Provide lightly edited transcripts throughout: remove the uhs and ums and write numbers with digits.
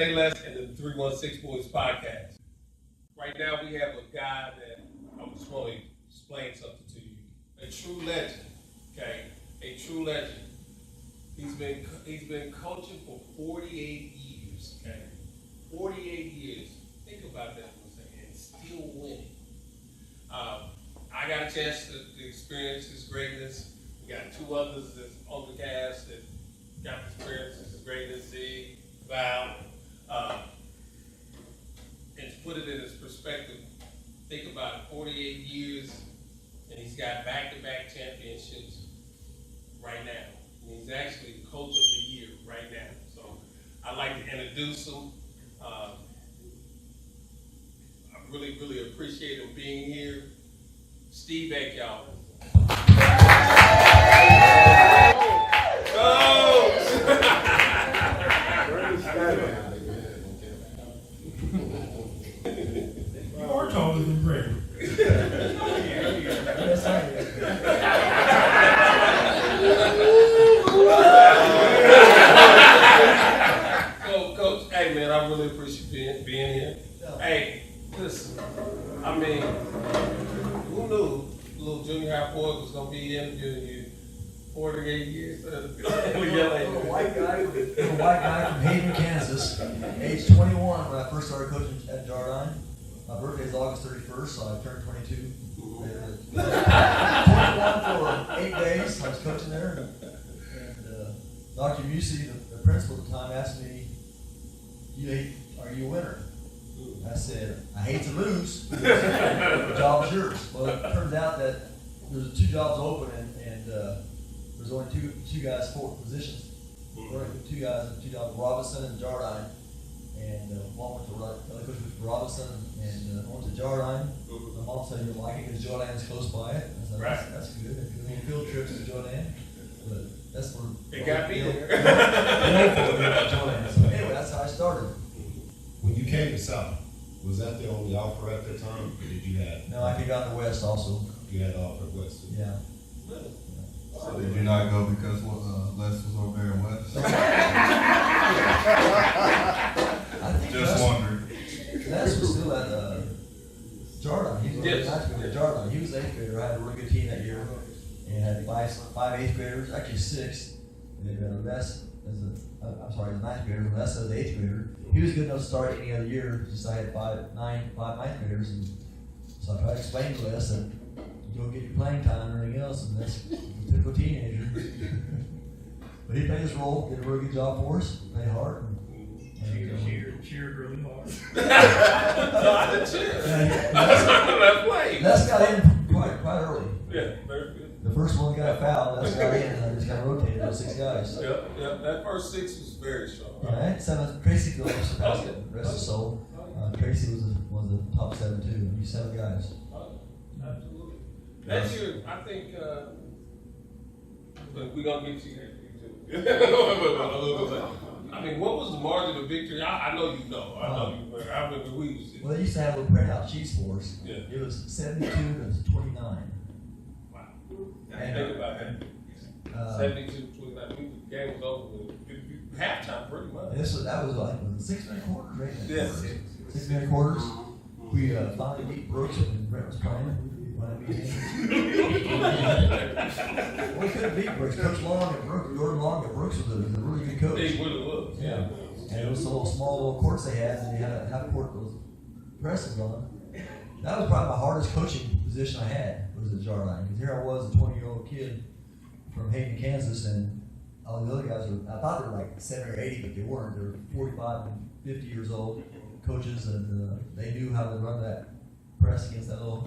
Say Less and the 316 Boys podcast. Right now we have a guy that I just want to explain something to you. A true legend, okay? A true legend. He's been coaching for 48 years, okay? 48 years. Think about that for a second. And still winning. I got a chance to experience his greatness. We got two others that's on the cast that got to experience his greatness. Z, Val. And to put it in his perspective, think about 48 years, and he's got back-to-back championships right now. And he's actually Coach of the Year right now. So I'd like to introduce him. I really, really appreciate him being here. Steve Beck, y'all. You are taller than Brent. So, Coach, hey man, I really appreciate being here. Hey, listen, I mean, who knew little junior high boy was gonna be interviewing you 48 years? I'm a white guy from Hayden, Kansas, age 21 when I first started coaching at Jardine. My birthday is August 31st, so I turned 22. 21 for 8 days. I was coaching there, and Dr. Busey, the principal at the time, asked me, "Are you a winner?" I said, "I hate to lose. The job's yours." Well, it turns out that there's 2 jobs open, and there's only two guys for positions. Two guys, 2 jobs, Robinson and Jardine. And one went to the other coach went to Robinson, and one to Jardine. My mom said you'll like it because Jordane's close by it. I said, that's good. If you make field trips to Jardine, but that's where It got me there. So anyway, that's how I started. When you came to South, was that the only offer at the time, or did you have? No, I could go to the West also. You had the offer at West. Yeah. So did you not go because Les was over there in West? I think Just wondering. Les was still at Jardine. He was Yes. ninth grader at Jardine. He was the 8th grader. I had a really good team that year, and had five 8th graders, actually 6. And Les, the 9th grader, and Les as the 8th grader. He was good enough to start any other year. Just I had five 9th graders, and so I tried to explain to Les that you don't get your playing time and everything else, and that's a typical teenager. But he played his role, did a really good job for us, played hard. Cheered really hard. I did cheer. Let's play. Les got in quite early. Yeah, very good. The first one got fouled, Les got in, and I just got rotated, those 6 guys. Yep. That first 6 was very strong. Yeah, I had 7. Tracy Phillips surpassed it, rest his soul. Tracy was the top 7 too. He's 7 guys. Absolutely. That year, I think we're gonna get you here too. I mean, what was the margin of victory? I know you know. I know you. I remember we was. Well, they used to have little printout sheets for us. Yeah. It was 72 to 29. Wow. And, Think about that. 72-29. The game was over with. Halftime, pretty much. That was like 6-minute quarters, right? Yes. 6-minute quarters. We finally beat Brooks when Brent was playing. We couldn't beat Brooks. Coach Long and Brooks, Jordan Long and Brooks was a really good coach. He really was. Yeah. And it was the small little courts they had, and they had a half court those presses on. That was probably my hardest coaching position I had, was at Jardine. Because here I was, a 20-year-old kid from Hayden, Kansas, and all the other guys I thought they were like 70 or 80, but they weren't. They were 45 and 50 years old coaches, and they knew how to run that press against that little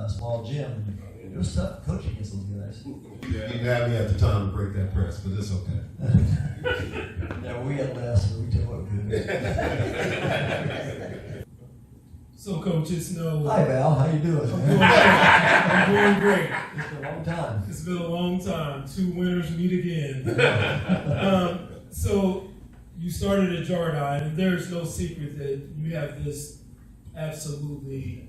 small gym. It was tough coaching against those guys. You didn't have me at the time to break that press, but it's okay. Yeah, we had less, but we took what we could. So, Coach, it's Hi, Val. How you doing? I'm doing great. It's been a long time. It's been a long time. 2 winners meet again. So, you started at Jardine, and there's no secret that you have this absolutely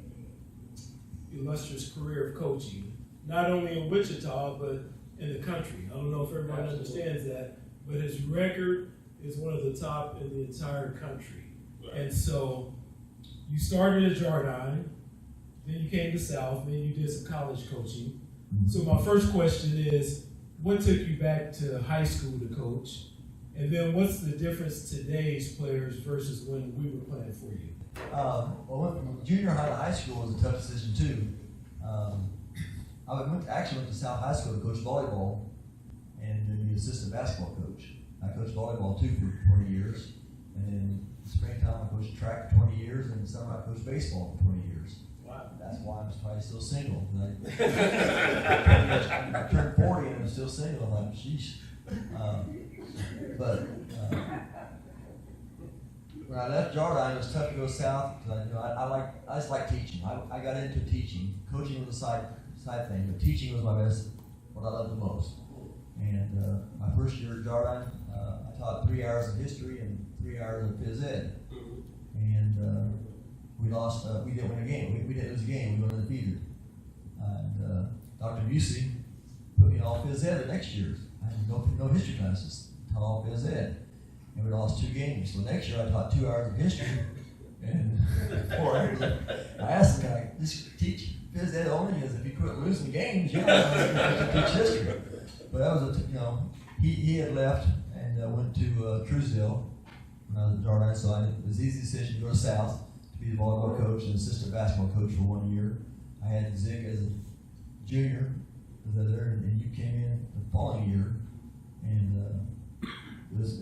illustrious career of coaching, not only in Wichita, but in the country. I don't know if everyone understands that, but his record is one of the top in the entire country. Right. And so you started at Jardine, then you came to South, then you did some college coaching. So my first question is, what took you back to high school to coach? And then what's the difference today's players versus when we were playing for you? Well, went from junior high to high school was a tough decision too. Actually went to South High School to coach volleyball and then be assistant basketball coach. I coached volleyball too for 20 years, and then in the springtime I coached track for 20 years, and in the summer I coached baseball for 20 years. Wow. That's why I'm probably still single. I turned 40 and I'm still single. I'm like, sheesh. When I left Jardine, it was tough to go south because I just like teaching. I got into teaching. Coaching was a side thing, but teaching was my best, what I loved the most. And my first year at Jardine, I taught 3 hours of history and 3 hours of phys ed. And we lost. We didn't win a game. We didn't lose a game. We went undefeated. And Dr. Busey put me in all phys ed the next year. I had no history classes. Taught all phys ed. And we lost 2 games. So next year I taught 2 hours of history. And I asked him, can I just teach phys ed only? Because if you quit losing games, you don't have to teach history. But that was he had left and went to Truesdale when I was at Jardine. So it was an easy decision to go to South to be the volleyball coach and assistant basketball coach for 1 year. I had Zig as a junior there, and you came in the following year. And it was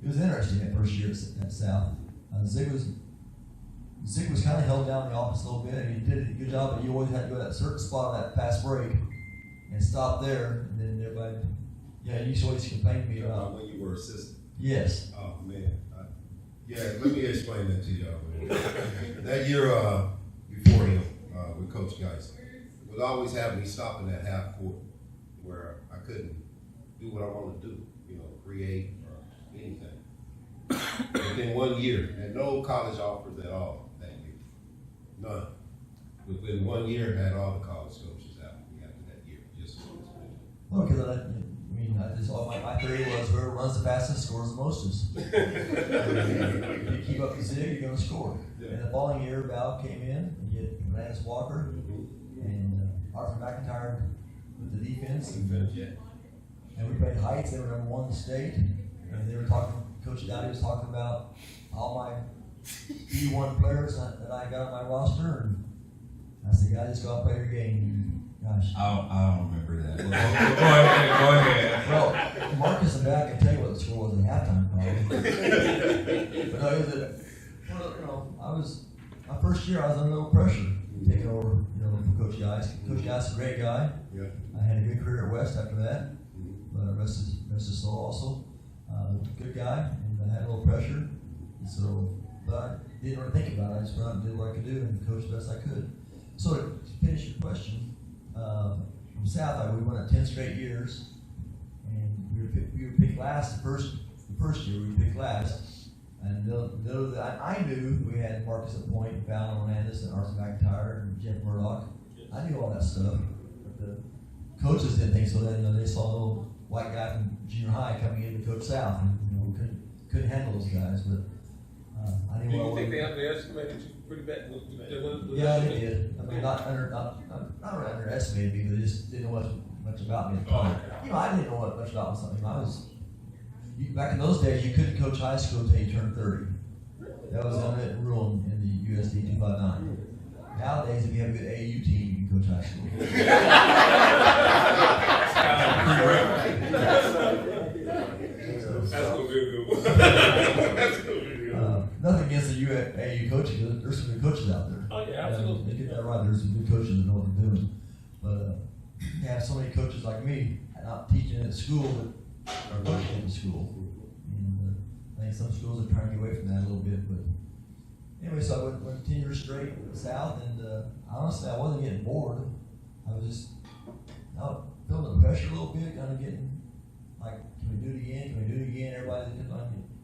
interesting that first year at South. Zig was kind of held down in the office a little bit. He did a good job, but you always had to go to that certain spot on that fast break and stop there. And then everybody, you used to always complain to me about when you were assistant. Yes. Oh man. Let me explain that to y'all. Man. That year before him, with Coach Geis, would always have me stopping at half court where I couldn't do what I wanted to do, create or anything. Within 1 year, and no college offers at all that year. None. Within 1 year, had all the college coaches after that year. Well, because my theory was whoever runs the fastest scores the mostest. If you keep up the zig, you're going to score. Yeah. And the following year, Val came in, and you had Lance Walker and Arthur McIntyre with the defense. And we played Heights. They were number 1 in the state. And they were talking, Coach Dowdy was talking about all my D1 players that I got on my roster. And I said, guys, just go out and play your game. Gosh. I don't remember that. Go ahead. Well, Marcus and Val can tell you what the score was at halftime, probably. But no, it was my first year. I was under a little pressure taking over, from Coach Geis. Coach Geis is a great guy. Yeah. I had a good career at West after that, but rest his soul also. Good guy, and I had a little pressure. So, but I didn't really think about it. I just went out and did what I could do and coached the best I could. So to finish your question, from South, we won it 10 straight years, and we were picked last the first year. We were picked last, and I knew we had Marcus at point, and Fallon Hernandez, and Arthur McIntyre, and Jeff Murdoch. I knew all that stuff, but the coaches didn't think so. Then they saw a little white guy from junior high coming in to coach South, and couldn't handle those guys. But I knew. Do you think they underestimated you pretty bad? Yeah, they did. I mean, not really underestimated me, but they just didn't know much about me at the time. I didn't know much about something. Back in those days, you couldn't coach high school until you turned 30. That was the unwritten rule in the USD 259. Nowadays, if you have a good AAU team, you can coach high school. That's gonna be a good one. That's gonna be a good one. Nothing against the AAU coaches. There's some good coaches out there. Oh yeah, absolutely. They get that right. There's some good coaches that know what they're doing. But you have so many coaches like me, not teaching at school, but are coaching in school. And I think some schools are trying to get away from that a little bit. But anyway, so I went 10 years straight south, and honestly, I wasn't getting bored. I was just feeling the pressure a little bit, kind of getting like, can we do it again? Can we do it again? Everybody,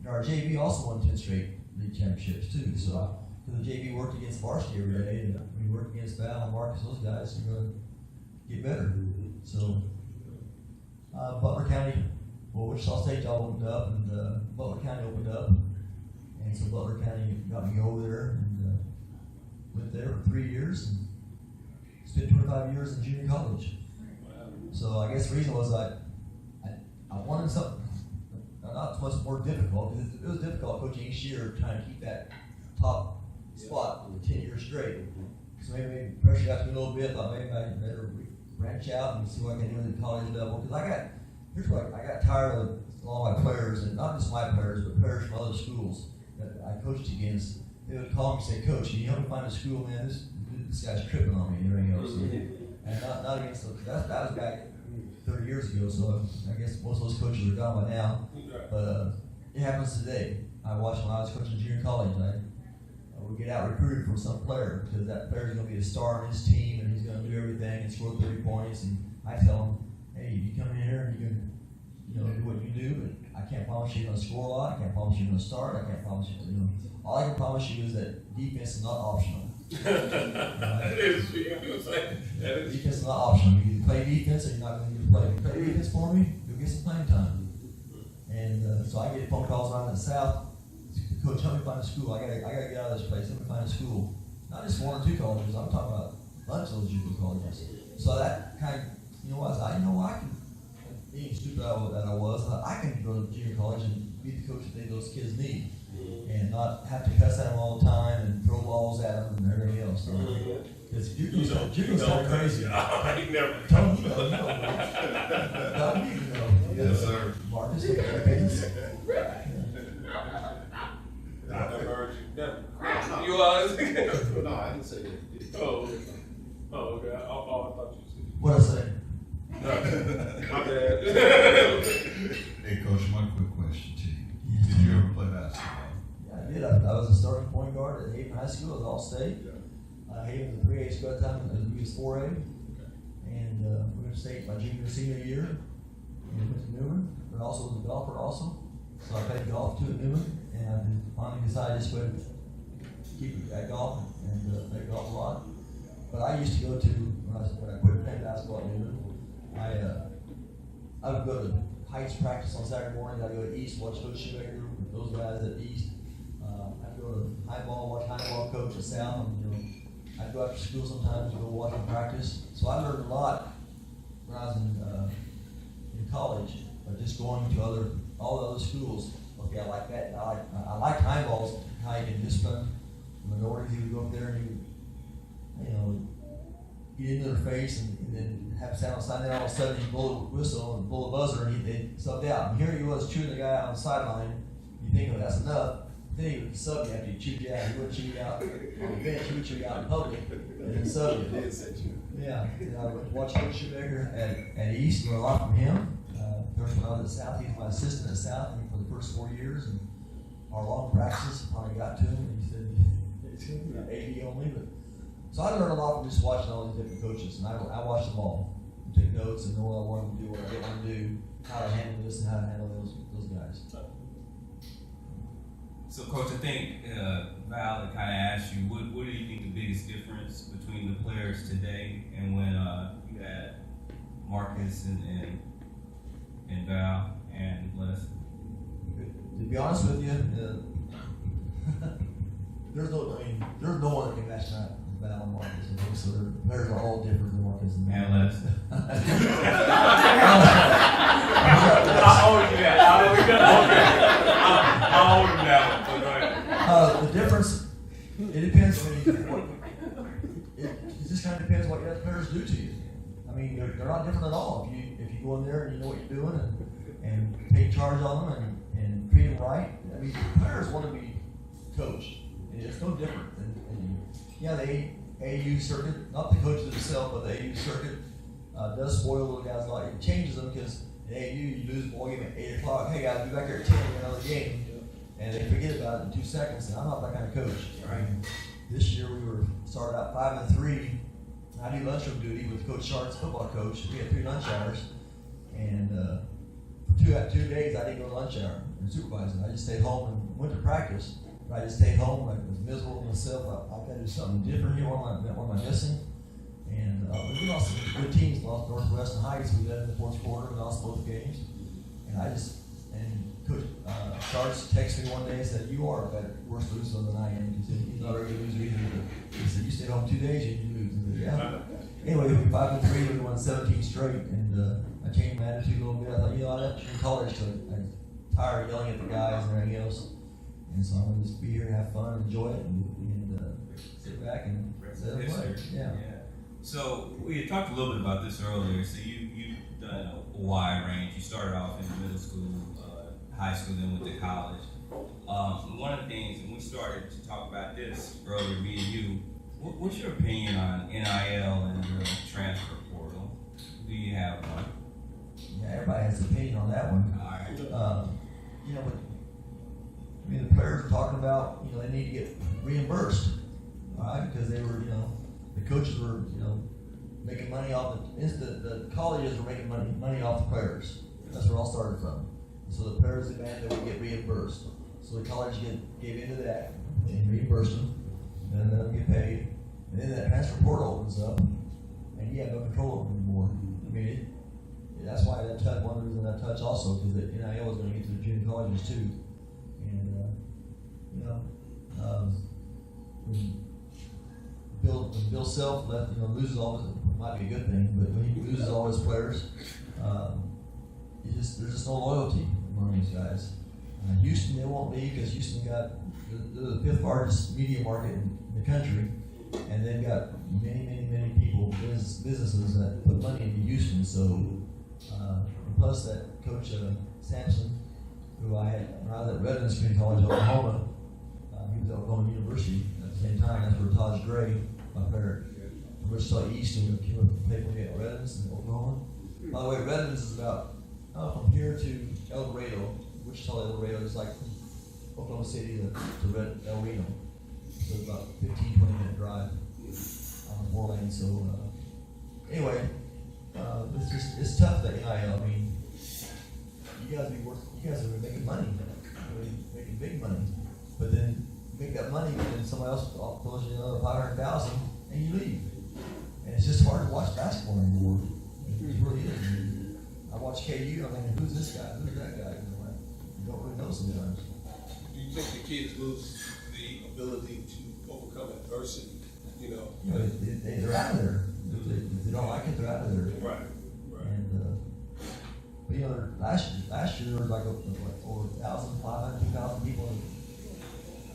our JV also won 10 straight league championships too. So the JV worked against varsity every day, and we worked against Val and Marcus, those guys, are going to get better. So Butler County well, Wichita State job opened up, and Butler County opened up, and so Butler County got me over there, and went there for 3 years, and spent 25 years in junior college. So I guess the reason was I wanted something not much more difficult, because it was difficult coaching each year, trying to keep that top spot for 10 years straight. So maybe pressure got to me a little bit. Thought maybe I better branch out and see what I can do at the college level. Because I got tired of all my players, and not just my players, but players from other schools that I coached against. They would call me and say, "Coach, can you help me find a school, man? This guy's tripping on me," and everything else. And not against those. That was back 30 years ago. So I guess most of those coaches are gone by now. But it happens today. I watched when I was coaching junior college. I would get out recruited for some player, because that player is going to be a star on his team, and he's going to do everything and score 30 points. And I tell him, "Hey, you come in here and you can, do what you do, but I can't promise you're going to score a lot. I can't promise you're going to start. I can't promise you, all I can promise you is that defense is not optional." That is true. That is Defense is not optional. You can play defense, or you're not going to get to play. If you play defense for me, you'll get some playing time. And so I get phone calls around the South. "Coach, help me find a school. I gotta get out of this place. Help me find a school." Not just 1 or 2 colleges. I'm talking about a bunch of those junior colleges. So that kind of, I can, being stupid that I was, I can go to junior college and be the coach that those kids need, and not have to cuss at them all the time and throw balls at them and everything else. Because junior's kind of crazy. I never. Tony, you know. Yes, sir. Marcus, take care of business. I never heard you. Never. No. You No, I didn't say that. Oh, okay. I thought you said. What I say? My bad. Hey, Coach, one quick question to you. Did you ever play basketball? Yeah, I did. I was a starting point guard at Haven High School. I was all state. Haven was a 3A school at the time. We was 4A. And we went to state my junior, senior year. And went to Newman, but also was a golfer also. So I played golf too at Newman. And I finally decided just to keep at golf and play golf a lot. But I used to go to, when I quit playing basketball at Newman, I would go to Heights practice on Saturday morning. I'd go to East, watch Coach Shoemaker with those guys at East. I'd go to high ball, watch high ball coach at South. And, I'd go after school sometimes to go watch them practice. So I learned a lot when I was in college, just going to all the other schools. Okay, I like that. I like high balls, how you can discipline the minorities. He would go up there and he would, get into their face and then have sound sign. Then all of a sudden he'd blow the whistle and blow the buzzer, and they'd subbed out. And here he was chewing the guy out on the sideline. You think, well, that's enough. Then he would sub you after you chewed you out. He wouldn't chew you out on the bench. He would chew you out in public and then sub you. Yeah. And I would watch Coach Shoemaker at East, learn a lot from him. First when I was at South, he was my assistant at South for the first 4 years. And our long practices finally got to him, and he said, "It's going to be AD only." But so I learned a lot from just watching all these different coaches, and I watched them all, and took notes and know what I wanted to do, what I didn't want to do, how to handle this and how to handle those guys. So, Coach, I think Val kind of asked you, what do you think the biggest difference between the players today and when you had Marcus and Val and Les? To be honest with you, there's no one that can match that. Val and Marcus, so their players are all different than Marcus and Val. And Les. How old you got? How old you got? How old you got? The difference, it depends it just kind of depends what your players do to you. I mean, they're not different at all. If you go in there and you know what you're doing and take charge of them and treat them right. I mean, players want to be coached. It's no different. Yeah, the AAU circuit, not the coaches themselves, but the AAU circuit does spoil little guys a lot. It changes them because in AAU you lose a ball game at 8 o'clock. Hey guys, be back here at 10 for another game. And they forget about it in 2 seconds. And I'm not that kind of coach. Right. This year we started out 5-3. I do lunchroom duty with Coach Sharp's football coach. We had 3 lunch hours. And for 2 days I didn't go to lunch hour and supervise it. I just stayed home and went to practice. I just stayed home. I was miserable with myself. I got to do something different here. What am I missing? And we lost some good teams. Lost Northwest and Heights. We led in the fourth quarter. We lost both games. And Coach Sharks texted me one day and said, "You are a better, worse loser than I am." He said, "He's not a regular loser either." But he said, "You stayed home 2 days, you lose." I said, "Yeah." Anyway, we were 5-3, we won 17 straight, and I changed my attitude a little bit. I thought, I left in college because I'm tired of yelling at the guys and everything else. And so I'm gonna just be here, have fun, enjoy it, and sit back and sit and play. Yeah. So we had talked a little bit about this earlier. So you've done a wide range. You started off in middle school, high school, then went to college. One of the things, and we started to talk about this earlier, me and you. What's your opinion on NIL and the transfer portal? Do you have one? Yeah, everybody has an opinion on that one. All right. But the players are talking about, they need to get reimbursed, all right? Because they were, the coaches were, making money off the colleges were making money off the players. That's where it all started from. So the players demanded that we get reimbursed. So the college gave into that and reimbursed them, and then let them get paid. And then that transfer portal opens up, and you have no control over it anymore. That's why that touch, one reason that touch also, because the NIL is going to get to the junior colleges too. And, when Bill Self left, loses all his, might be a good thing, but when he loses all his players, there's just no loyalty among these guys. Houston, they won't be, because Houston got, they're the 5th largest media market in the country, and they've got many people, businesses that put money into Houston. So, plus that Coach Sampson, who I had when I was at Redlands Community College, Oklahoma, he was at Oklahoma University at the same time. That's where Taj Gray, my player from Wichita East, who came up and played for me at Redlands in Oklahoma. By the way, Redlands is about from here to El Dorado, Wichita El Dorado is like from Oklahoma City to El Reno. So it's about 15-20 minute drive on the 4 lane. So anyway, it's tough that NIL. You guys are making money, making big money, but then you make that money and then somebody else throws you another $500,000 and you leave. And it's just hard to watch basketball anymore. It really is. I watch KU. I'm thinking, who's this guy? Who's that guy? You don't really know sometimes. Do you think the kids lose the ability to overcome adversity? They're out of there. If they don't like it, they're out of there. Right. And but last year there was like over 1,000, 500, 2,000 people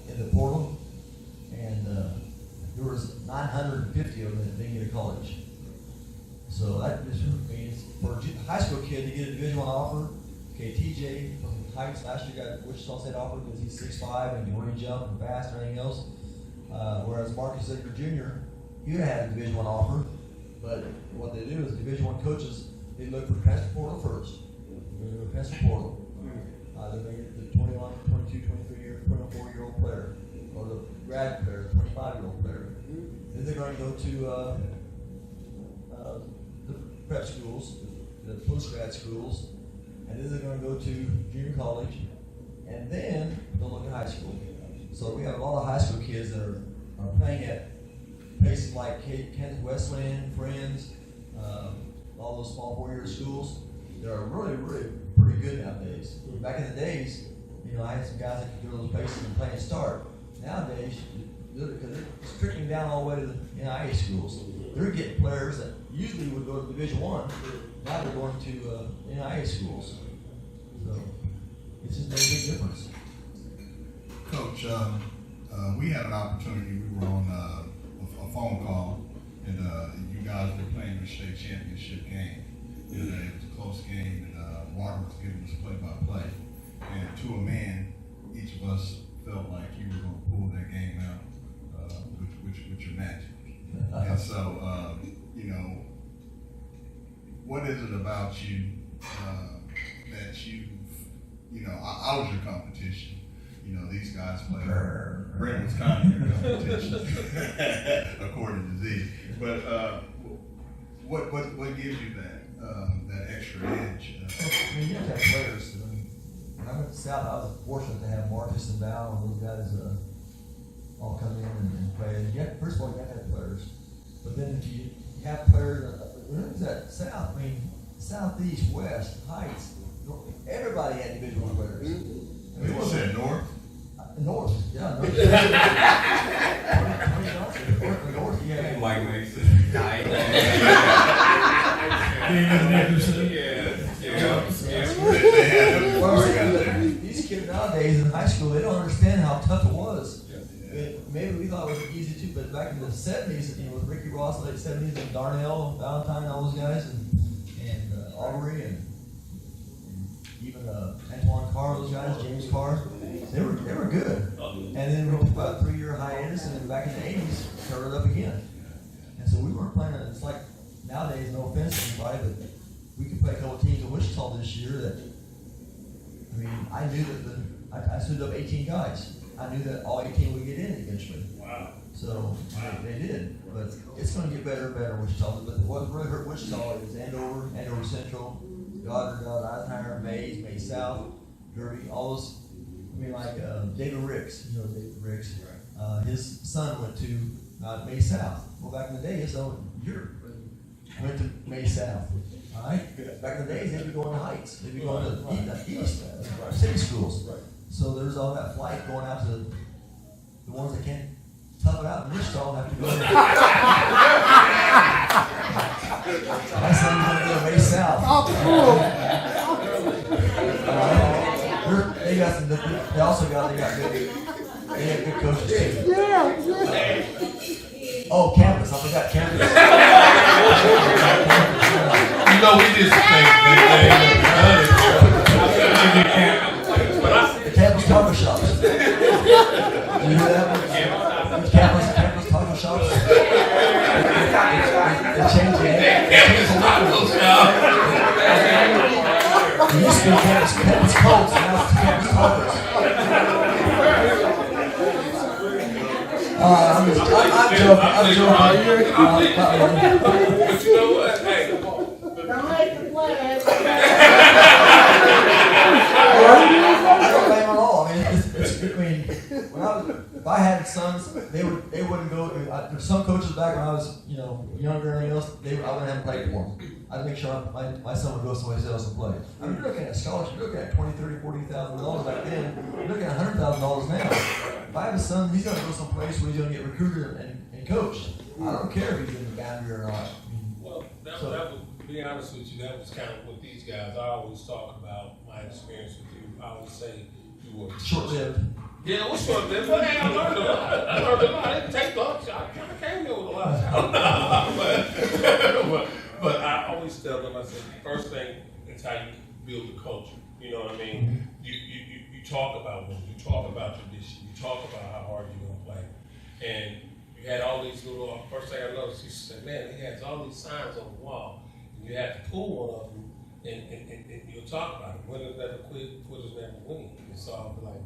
in the portal, and there was 950 of them that didn't get a college. So that just means for a high school kid to get a Division I offer. Okay, TJ from Heights last year got Wichita State offer because he's 6'5" and can run, jump, and fast, and everything else. Whereas Marcus Edgar Jr., he would have had a Division I offer, but what they do is Division I coaches, they look for transfer portal first. They go to transfer portal. Then they get the 21, 22, 23-year, 24-year-old player, or the grad player, 25-year-old player. Then they're going to go to the prep schools, the post-grad schools, and then they're going to go to junior college, and then they'll look at high school. So we have a lot of high school kids that are playing at places like Kansas Wesleyan, Friends, all those small 4-year schools. They're really pretty good nowadays. Back in the days, I had some guys that could go to those places and play and start. Nowadays, because they're trickling down all the way to the NIA schools. They're getting players that usually would go to Division I. Now they're going to NIA schools. So it's just made a big difference. Coach, we had an opportunity. We were on a phone call, and you guys were playing your state championship game. It was a close game, and Walker was giving us play-by-play. And to a man, each of us felt like you were going to pull that game out with your match. And so, what is it about you that I was your competition. These guys play. Brent was kind of your competition, according to Z. But what gives you that extra edge? You have to have players. When I went to South, I was fortunate to have Marcus and Val and those guys all come in and play. First of all, you have to have players. But then if you have players, when it was at South, Southeast, West, Heights, everybody had Division I players. I mean, it You wasn't said North? North, yeah. North. 20 North, yeah. Mike Mason. Daniel Nickerson. Well, these kids nowadays in high school, they don't understand how tough it was. Maybe we thought it was easy too, but back in the 70s, with Ricky Ross, late 70s, and Darnell, Valentine, all those guys, and Aubrey, and even Antoine Carr, those guys, James Carr, they were good. And then we took about a 3-year hiatus, and then back in the 80s, started up again. And so we weren't playing. It's like nowadays, no offense to anybody, but we could play a couple teams in Wichita this year that, I mean, I knew that I stood up 18 guys. I knew that all 18 would get in eventually. Wow. So they did, but it's going to get better and better in Wichita. But what really hurt Wichita is Andover Central, Goddard, Eisenhower, Mays South, Derby, all those. I mean, like David Ricks, you know David Ricks. His son went to Mays South. Well, back in the day, so Europe went to Mays South. All right. Back in the days, they'd be going to Heights. They'd be going to East city schools. So there's all that flight going out to the ones that can't tough it out in Wichita have to go there. My son's going to go to Mays South. They got good coaches too. Oh, campus. I forgot campus. You know, we just think The campus taco shops. You hear that? Campus taco shops. They changed the name. It used to be campus Colts, now it's campus tacos. I'm joking. But you know what? Hey, I don't blame them at all. I mean, if I had sons, they wouldn't go. There's some coaches back when I was, younger and everything else, I wouldn't have them play for them. I'd make sure my son would go somewhere else and play. I mean, you're looking at a scholarship. You're looking at $20,000, $30,000, $40,000 back then. You're looking at $100,000 now. If I have a son, he's going to go someplace where he's going to get recruited and coached. I don't care if he's in the boundary or not. well, that was, to be honest with you, that was kind of with these guys. I always talk about my experience with you. I always say you were Short-lived. Yeah, it was short-lived, but hey, I learned a lot. I didn't take much. I kind of came here with a lot of talent. But I always tell them, I said, the first thing is how you build the culture. You know what I mean? You talk about winning. You talk about tradition. You talk about how hard you're going to play. And you had all these little, first thing I noticed, you said, man, he has all these signs on the wall. And you have to pull one of them and you'll talk about it. Winners never quit, quitters never win. And so I'll be like,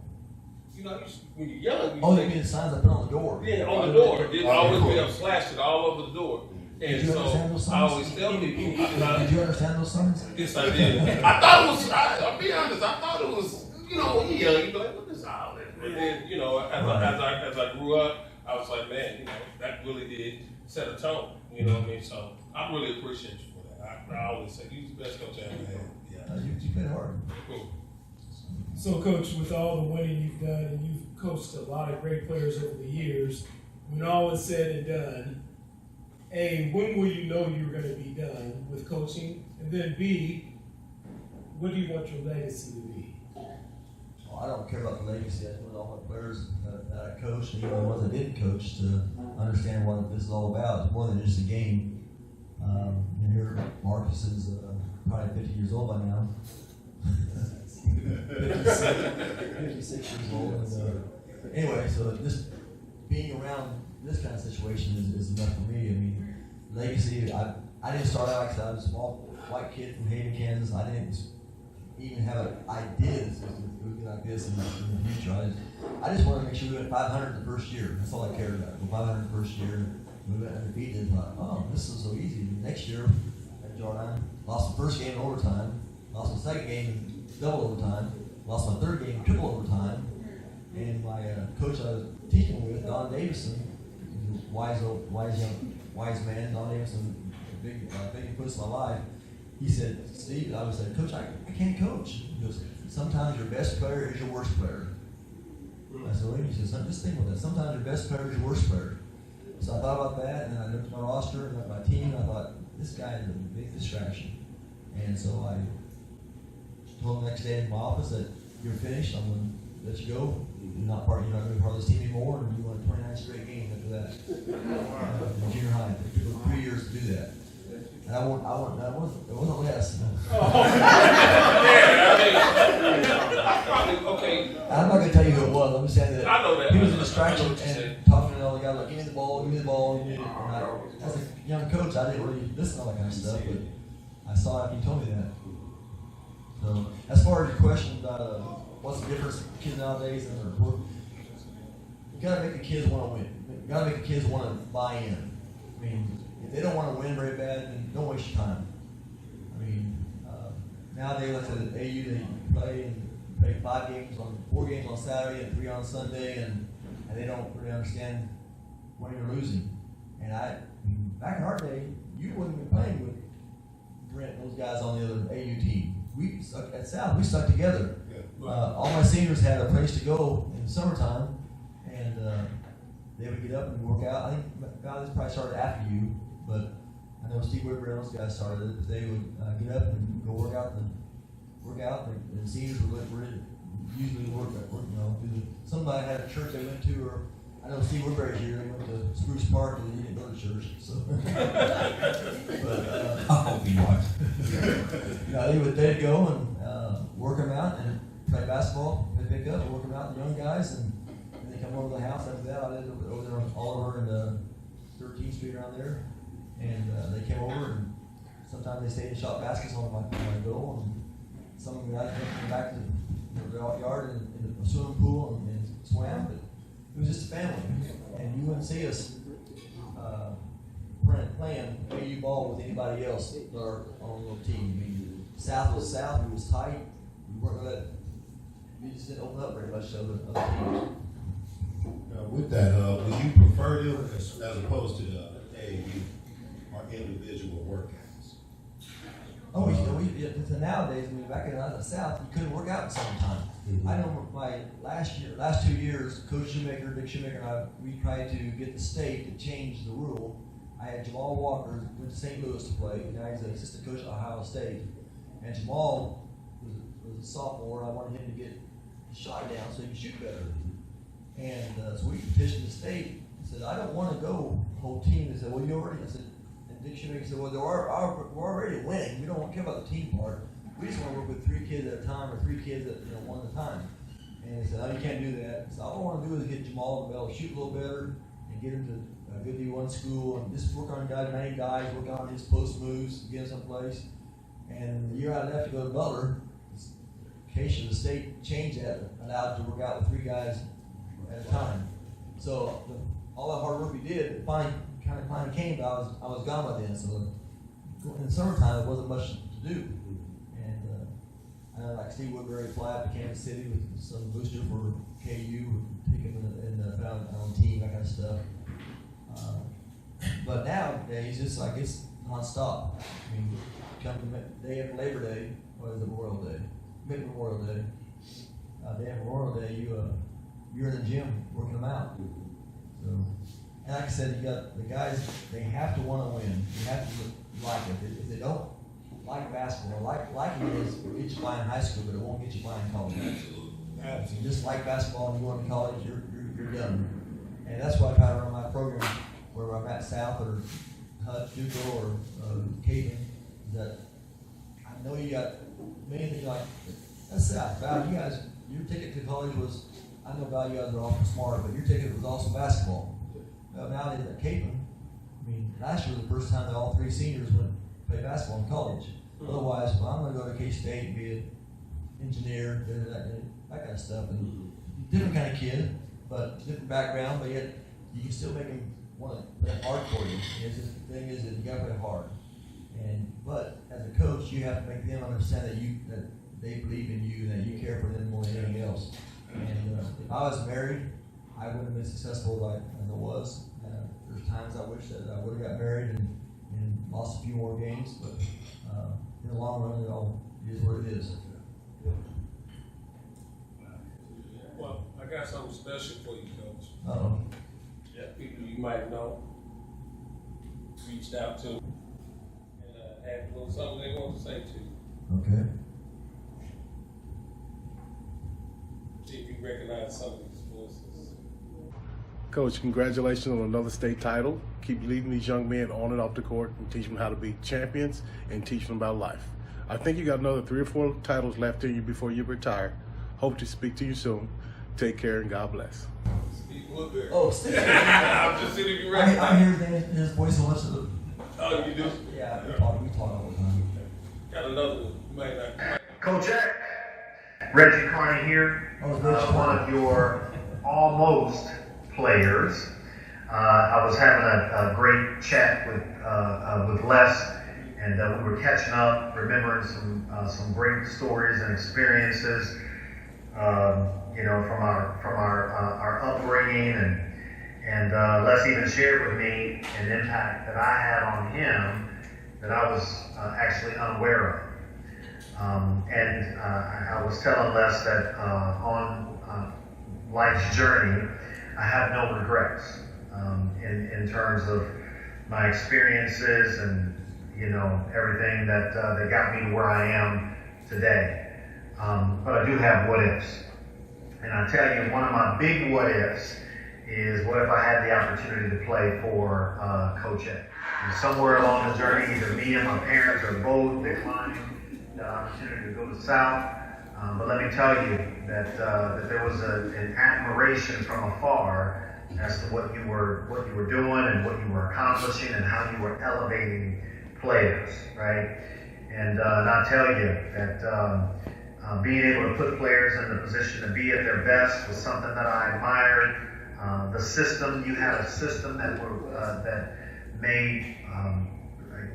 when you're young, Oh, you mean the signs I put on the door? yeah, on the door. It always be up slashed all over the door. And Did you understand those so I signs? always tell people, Did you understand those signs? yes, I did. I thought it was, I'll be honest, I thought it was, when you're young, you're like, what is all this? And then, as I grew up, I was like, man, that really did set a tone. You know what I mean? So I really appreciate you for that. I always say, you're the best coach I ever had. Yeah. You played hard. Cool. So, Coach, with all the winning you've done, and you've coached a lot of great players over the years, when all is said and done, A, when will you know you're going to be done with coaching? And then B, what do you want your legacy to be? Well, I don't care about the legacy. I just want all my players that I coached, and even the ones I didn't coach, to understand what this is all about. It's more than just a game. And here, Marcus is probably 50 years old by now. 56 years old. And, anyway, so just being around this kind of situation is enough for me. I mean, legacy, I didn't start out like I was a small white kid from Hayden, Kansas. I didn't even have ideas it would be like this in the future. I just wanted to make sure we went 500 the first year. That's all I cared about. Go 500 the first year. We went undefeated. Thought, oh, this is so easy. Next year at Jordan, lost the first game in overtime, lost the second game in double overtime, lost my third game in triple overtime, and my coach I was teaching with, Don Davison, wise man, Don Davison, big influence in my life. he said, Steve, I was like, Coach, I can't coach. He goes, sometimes your best player is your worst player. I said, well, he said, just think about that. Sometimes your best player is your worst player. So I thought about that, and I looked at my roster and my team, and I thought, this guy is a big distraction. And so I told him the next day in my office that you're finished, I'm going to let you go. You're not going to be part of this team anymore, and you won 29 straight games after that. In junior high. It took 3 years to do that. And it wasn't less. Okay. I'm not going to tell you who it was. I'm just saying that I know that. he was a I know distraction what you and said. talking to all the guys like, give me the ball, give me the ball. And as a young coach, I didn't really listen to all that kind of stuff, but I saw it. He told me that. So, as far as your question about what's the difference with kids nowadays and their work, you got to make the kids want to win. You got to make the kids want to buy in. I mean, if they don't want to win very bad, then don't waste your time. I mean, nowadays, like I said, at AU, they play 4 games on Saturday and 3 on Sunday, and they don't really understand winning or losing. And back in our day, you wouldn't be playing with Brent and those guys on the other AU team. At South, we stuck together. All my seniors had a place to go in the summertime, and they would get up and work out. I think this probably started after you, but I know Steve Whitber and those guys started it. But they would get up and go work out. And the seniors would usually work. Somebody had a church they went to, or I know Steve Woodbury's here. They went to Spruce Park and he didn't go to church. So, but I hope you watch. they'd go and work them out and play basketball. They pick up and work them out, the young guys, and they come over to the house after that. I lived over there on Oliver and 13th Street around there, and they came over and sometimes they stayed and shot baskets on my goal, and some of the guys came back to the yard in the swimming pool and swam. But it was just a family, and you wouldn't see us playing AU ball with anybody else but our own little team. I mean, South was South, it was tight. We just didn't open up very much to other teams. With that, would you prefer them as opposed to the AAU or individual workouts? Oh, so nowadays, back in the South, you couldn't work out in summertime. Mm-hmm. I know my last 2 years, Coach Shoemaker, Dick Shoemaker, and I, we tried to get the state to change the rule. I had Jamal Walker, went to St. Louis to play. Now he's an assistant coach at Ohio State. And Jamal was a sophomore. I wanted him to get his shot down so he could shoot better. And so we petitioned the state and said, I don't want to go whole team. They said, well, you already. I said, and Dick Shoemaker said, well, we're already winning. We don't care about the team part. We just want to work with 3 kids at a time or 3 kids at one at a time. And they said, oh, you can't do that. So all I want to do is get Jamal to be able to shoot a little better and get him to a good D1 school and just work on main guys, work on his post moves, get him someplace. And the year I left to go to Butler, Acacia, the state changed that, allowed to work out with 3 guys at a time. So all that hard work we did finally came, but I was gone by then. So in the summertime, there wasn't much to do. And I know like Steve Woodbury fly up to Kansas City with some booster for KU, take him in the found on team, that kind of stuff. But nowadays, it's nonstop. I mean, come to day after Labor Day, or is it Memorial Day? Maybe Memorial Day. Day after Memorial Day, you're in the gym working them out. So, and like I said, you got the guys. They have to want to win. You have to like it. If they don't like basketball, liking it is will get you by in high school, but it won't get you by in college. If you just like basketball and you go into college, you're done. And that's why I try to run my program where I'm at South or Hutch, Duco, or Caden, that I know you got many things like, that's South. Val, you guys, your ticket to college was, I know Val, you guys are awful smart, but your ticket was also basketball. Well, nowadays at Capen, I mean, last year was the first time that all 3 seniors went to play basketball in college. Otherwise, well, I'm going to go to K-State and be an engineer, that kind of stuff. And different kind of kid, but different background, but yet you can still make them want to play hard for you. And the thing is that you got to play hard. But as a coach, you have to make them understand that they believe in you, that you care for them more than anything else. And if I was married, I wouldn't have been successful as I was. There's times I wish that I would have got married and lost a few more games, but in the long run, it all is what it is. Well, I got something special for you, Coach. Uh-oh. People you might know reached out to and had a little something they want to say to you. Okay. See if you recognize some of these voices. Coach, congratulations on another state title. Keep leading these young men on and off the court and teach them how to be champions and teach them about life. I think you got another 3 or 4 titles left in you before you retire. Hope to speak to you soon. Take care and God bless. Steve Woodbury. Oh, Steve. I'm just seeing if you I recognize. hear his voice so much. Oh, you do? Yeah, we talk all the time. Got another one. You might not. Coach X, Reggie Carney here, Oh, Reggie one Carney. of your almost players. I was having a great chat with Les, and we were catching up, remembering some great stories and experiences, from our upbringing, and Les even shared with me an impact that I had on him that I was actually unaware of. I was telling Les that on life's journey, I have no regrets in terms of my experiences and everything that got me where I am today. But I do have what ifs, and I tell you, one of my big what ifs is what if I had the opportunity to play for Coach X. And somewhere along the journey, either me and my parents are both declining the opportunity to go to South. But let me tell you that there was an admiration from afar as to what you were doing and what you were accomplishing and how you were elevating players, right? And I tell you that being able to put players in the position to be at their best was something that I admired. The system, you had a system that made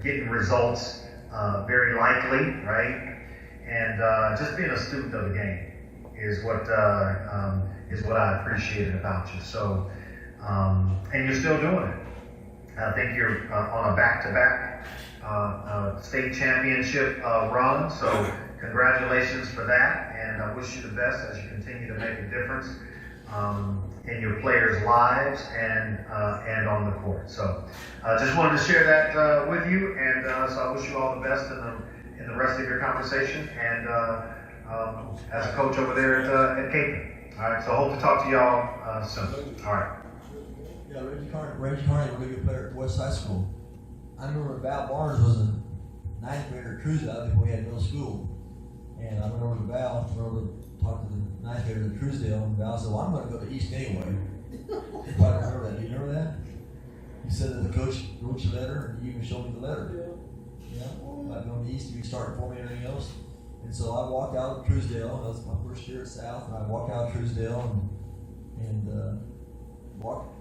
getting results very likely, right? And just being a student of the game is what I appreciated about you. So, and you're still doing it. I think you're on a back-to-back state championship run. So, congratulations for that, and I wish you the best as you continue to make a difference in your players' lives and on the court. So, just wanted to share that with you, and so I wish you all the best in the rest of your conversation, and as a coach over there at Cape. All right, so I hope to talk to y'all soon. All right. Yeah, Reggie Carney was a really good player at West High School. I remember Val Barnes was a 9th grader cruise out before we had middle school. And I went over to Val, talk to the 9th grader in Truesdale, and Val said, well, I'm going to go to East anyway. I don't remember that. Do you remember that? He said that the coach wrote you a letter, and he even showed me the letter. Yeah. About going to East, you can start for me and everything else. And so I walked out of Truesdale. That was my first year at South, and I walked out of Truesdale and walked.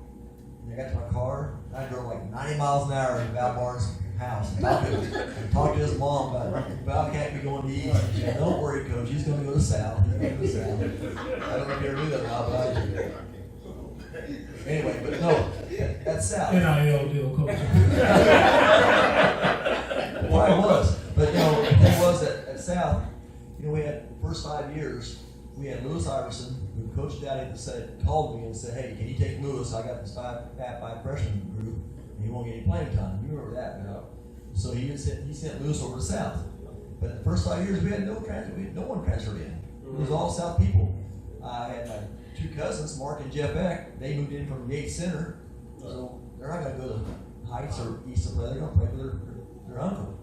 And I got to my car, and I drove like 90 miles an hour to Val Barnes' house and talked to his mom about Val can't be going to East. She said, don't worry, Coach, he's going to go to South. He's going to go to South. I don't know if you ever knew that or not, but I did. Anyway, but no, that's South. NIL deal, Coach. Well, I was. But the thing was that at South, we had the first 5 years, we had Lewis Iverson, who coached down at called me and said, hey, can you take Lewis? I got this five freshman group, and he won't get any playing time. You remember that, you know? So he sent Lewis over to South. But the first 5 years, we had no one transferred in. It was all South people. I had my 2 cousins, Mark and Jeff Eck. They moved in from Yates Center, so they're not going to go to Heights or East to play. They're going to play for their uncle.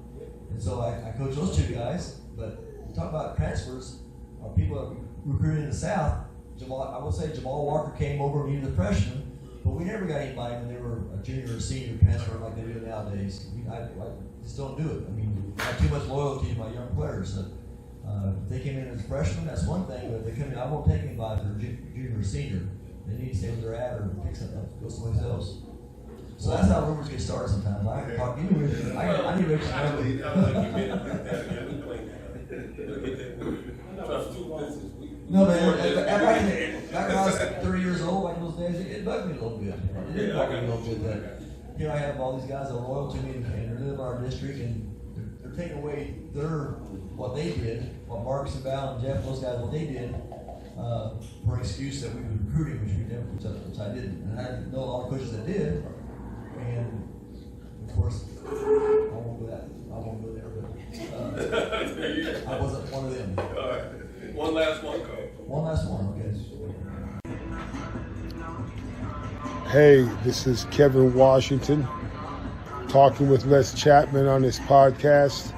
And so I coached those 2 guys. But talk about transfers, people recruited in the South. I would say Jamal Walker came over and he was a freshman, but we never got anybody when they were a junior or senior transfer like they do nowadays. I just don't do it. I mean, I have too much loyalty to my young players. So, if they came in as freshmen, that's one thing, but if they come in, I won't take anybody if they're junior or senior. They need to stay where they're at or pick something up, go someplace else. So that's how rumors get started sometimes. I can talk anywhere. I need Rich's number. No, man, back when I was 30 years old, back in those days, it bugged me a little bit. It did bug me a little bit that, I have all these guys that are loyal to me and they live in our district and they're taking away away what they did, what Marcus and Val and Jeff, those guys, what they did, for an excuse that we were recruiting, which we never, which I didn't. And I know a lot of coaches that did, and of course, I won't go there, but I wasn't one of them. All right. One last one, Coach. One last one, okay. Hey, this is Kevin Washington talking with Les Chapman on this podcast.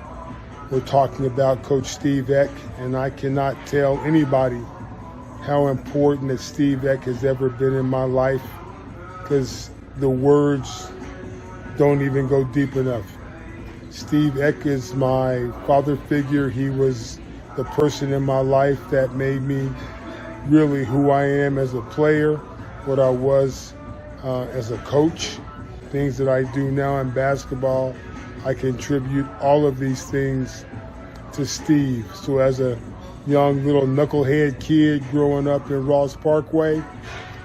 We're talking about Coach Steve Eck, and I cannot tell anybody how important that Steve Eck has ever been in my life, because the words don't even go deep enough. Steve Eck is my father figure. He was the person in my life that made me really who I am as a player, what I was as a coach, things that I do now in basketball. I contribute all of these things to Steve. So as a young little knucklehead kid growing up in Ross Parkway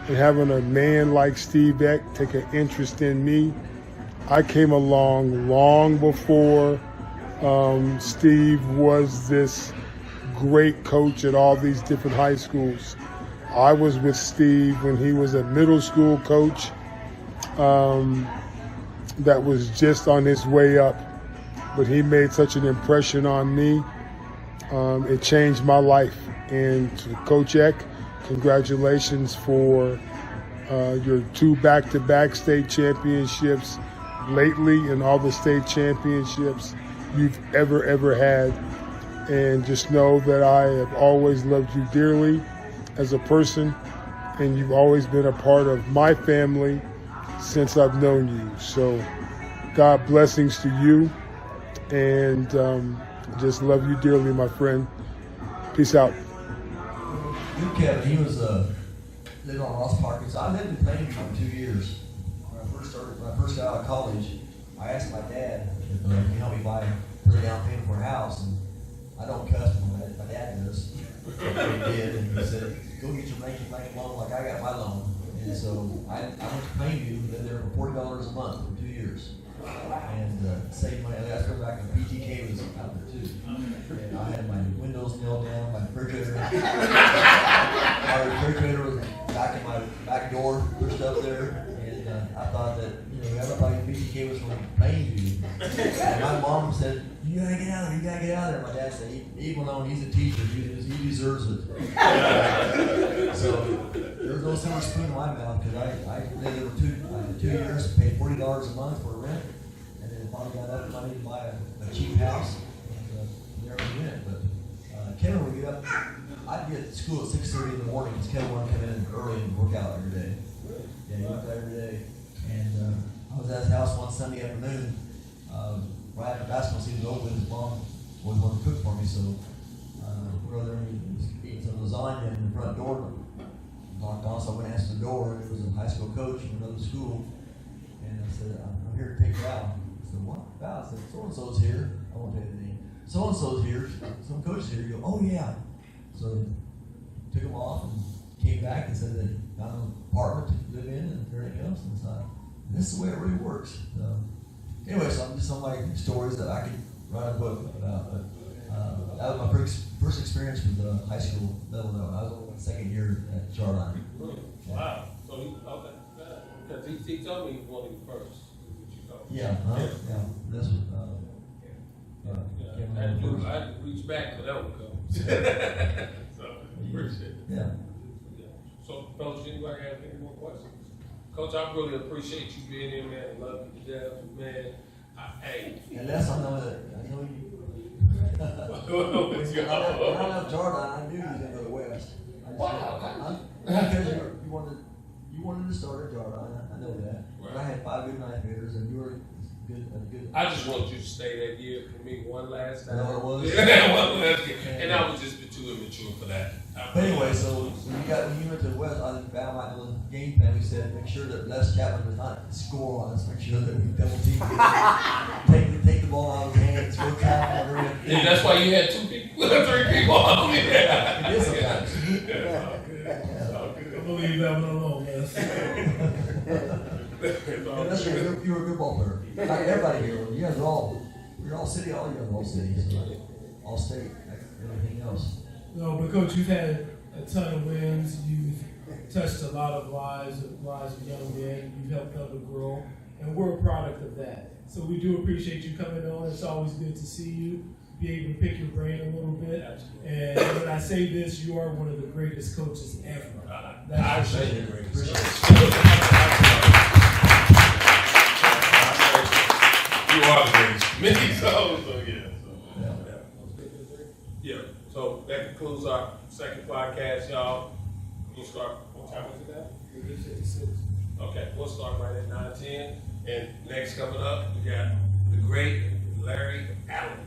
and having a man like Steve Eck take an interest in me, I came along long before Steve was this great coach at all these different high schools. I was with Steve when he was a middle school coach that was just on his way up, but he made such an impression on me. It changed my life. And to Coach Eck, congratulations for your 2 back-to-back state championships lately and all the state championships you've ever had. And just know that I have always loved you dearly as a person, and you've always been a part of my family since I've known you. So God blessings to you, and just love you dearly, my friend. Peace out. Good Kevin, he was lived on Ross Park. So I lived in Plainview for 2 years. When I first got out of college, I asked my dad if he helped me put a down payment for a house, and I don't cuss, but my dad does. He did, and he said, "Go get your bank loan like I got my loan." And so I went to Plainview, lived there for $40 a month for 2 years, and saved money. I got back when PTK was out there too, and I had my windows nailed down, my refrigerator. My refrigerator was back in my back door, pushed up there, and I thought that everybody in PTK was from Plainview. And my mom said, "You gotta get out of there, you gotta get out of there." My dad said, "Even though he's a teacher, he deserves it." So there was no silver spoon in my mouth, because I lived there for 2 years, paid $40 a month for rent, and then finally got enough money to buy a cheap house, and there we went. But Kevin would get up, I'd be at school at 6:30 in the morning, because Kevin wanted to come in early and work out every day. Yeah, he worked out every day. And I was at his house one Sunday afternoon, right after basketball season was over. His mom always wanted to cook for me, so we were there and he was eating some lasagna in the front door. Knocked on, so I went and answered the door, and it was a high school coach from another school. And I said, "I'm here to take Val." I said, "What? Val?" I said, "So-and-so's here." I won't tell you the name. "So-and-so's here. Some coach is here." You go, "Oh, yeah." So took him off and came back and said that I found an apartment to live in and everything else. And this is the way it really works. Anyway, so I'm just some of my stories that I could write a book about. But that was my first experience with high school level. I was only my second year at Jardine. Wow. So okay. Because he told me he was one of the first. Yeah. Yeah. This was. I had to reach back for that one, Coach. So appreciate it. Yeah. So, fellas, anybody have any more questions? Coach, I really appreciate you being here, man. I love you to death, man. Hey. Unless I know you. Let's go. When I left Jardine, I knew you was gonna go to West. Because you wanted to start at Jardine. I know that. But I had 5 good ninth graders, and you were good. I just want you to stay that year for me one last time. Is that what it was? Yeah, one last year. And I was just too immature for that. But anyway, so when you went to West, I found my little game plan. We said, make sure that Les Chapman does not score on us. Make sure that we double team. Take the ball out of his hands, go tackle. And that's why you had 2 people, 3 people on me. It is sometimes. I believe that one alone, yes. You were a good ball player. Like everybody here, you guys are all We're all city, all young, all cities, all state, everything else. No, but Coach, you've had a ton of wins. You've touched a lot of lives of young men. You've helped them to grow, and we're a product of that. So we do appreciate you coming on. It's always good to see you, be able to pick your brain a little bit. And when I say this, you are one of the greatest coaches ever. I say you're great. You are the greatest. Many so yeah. Yeah. So that concludes our second podcast, y'all. We'll start. What time is it now? Okay, we'll start right at 9:10. And next coming up, we got the great Larry Allen.